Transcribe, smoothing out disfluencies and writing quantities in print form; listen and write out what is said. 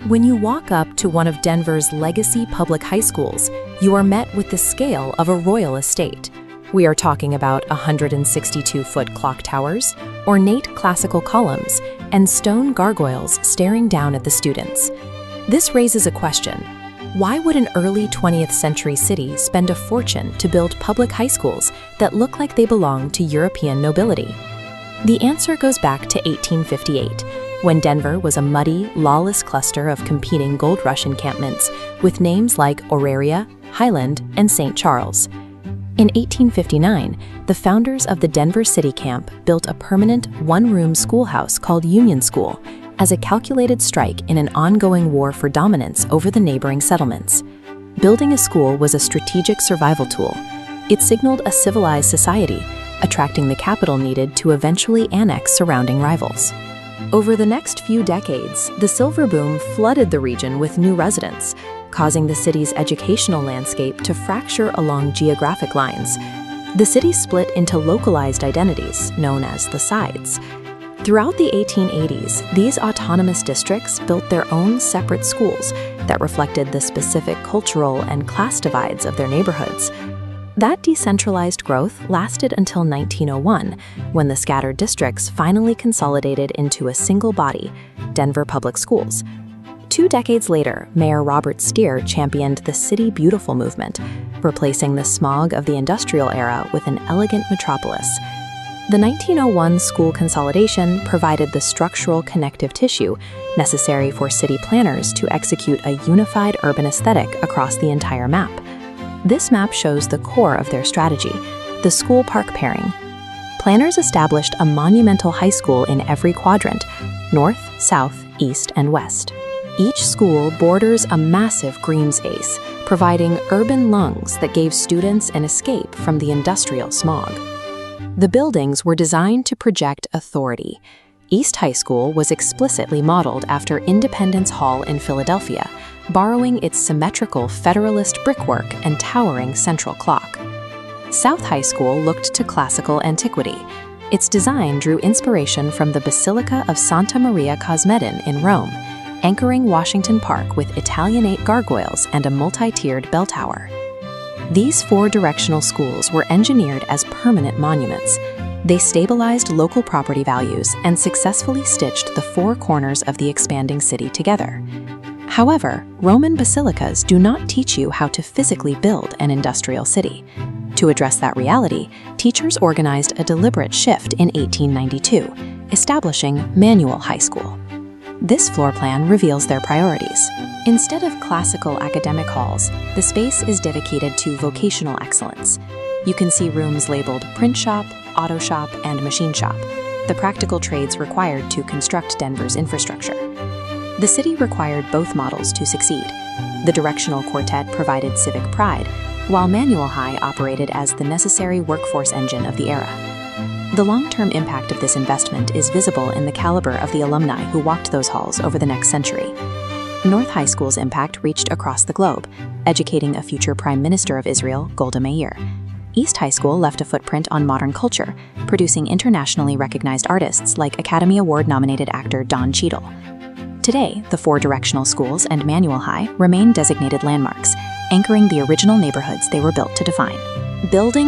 When you walk up to one of Denver's legacy public high schools, you are met with the scale of a royal estate. We are talking about 162-foot clock towers, ornate classical columns, and stone gargoyles staring down at the students. This raises a question. Why would an early 20th century city spend a fortune to build public high schools that look like they belong to European nobility? The answer goes back to 1858, when Denver was a muddy, lawless cluster of competing gold rush encampments with names like Auraria, Highland, and St. Charles. In 1859, the founders of the Denver City Camp built a permanent one-room schoolhouse called Union School as a calculated strike in an ongoing war for dominance over the neighboring settlements. Building a school was a strategic survival tool. It signaled a civilized society, attracting the capital needed to eventually annex surrounding rivals. Over the next few decades, the silver boom flooded the region with new residents, causing the city's educational landscape to fracture along geographic lines. The city split into localized identities, known as the sides. Throughout the 1880s, these autonomous districts built their own separate schools that reflected the specific cultural and class divides of their neighborhoods. That decentralized growth lasted until 1901, when the scattered districts finally consolidated into a single body, Denver Public Schools. 2 decades later, Mayor Robert Steer championed the City Beautiful movement, replacing the smog of the industrial era with an elegant metropolis. The 1901 school consolidation provided the structural connective tissue necessary for city planners to execute a unified urban aesthetic across the entire map. This map shows the core of their strategy, the school-park pairing. Planners established a monumental high school in every quadrant, north, south, east, and west. Each school borders a massive green space, providing urban lungs that gave students an escape from the industrial smog. The buildings were designed to project authority. East High School was explicitly modeled after Independence Hall in Philadelphia, borrowing its symmetrical Federalist brickwork and towering central clock. South High School looked to classical antiquity. Its design drew inspiration from the Basilica of Santa Maria Cosmedin in Rome, anchoring Washington Park with Italianate gargoyles and a multi-tiered bell tower. These 4-directional schools were engineered as permanent monuments. They stabilized local property values and successfully stitched the 4 corners of the expanding city together. However, Roman basilicas do not teach you how to physically build an industrial city. To address that reality, teachers organized a deliberate shift in 1892, establishing Manual High School. This floor plan reveals their priorities. Instead of classical academic halls, the space is dedicated to vocational excellence. You can see rooms labeled print shop, auto shop, and machine shop, the practical trades required to construct Denver's infrastructure. The city required both models to succeed. The directional quartet provided civic pride, while Manual High operated as the necessary workforce engine of the era. The long-term impact of this investment is visible in the caliber of the alumni who walked those halls over the next century. North High School's impact reached across the globe, educating a future Prime Minister of Israel, Golda Meir. East High School left a footprint on modern culture, producing internationally recognized artists like Academy Award-nominated actor Don Cheadle. Today, the 4-directional schools and Manual High remain designated landmarks, anchoring the original neighborhoods they were built to define. Building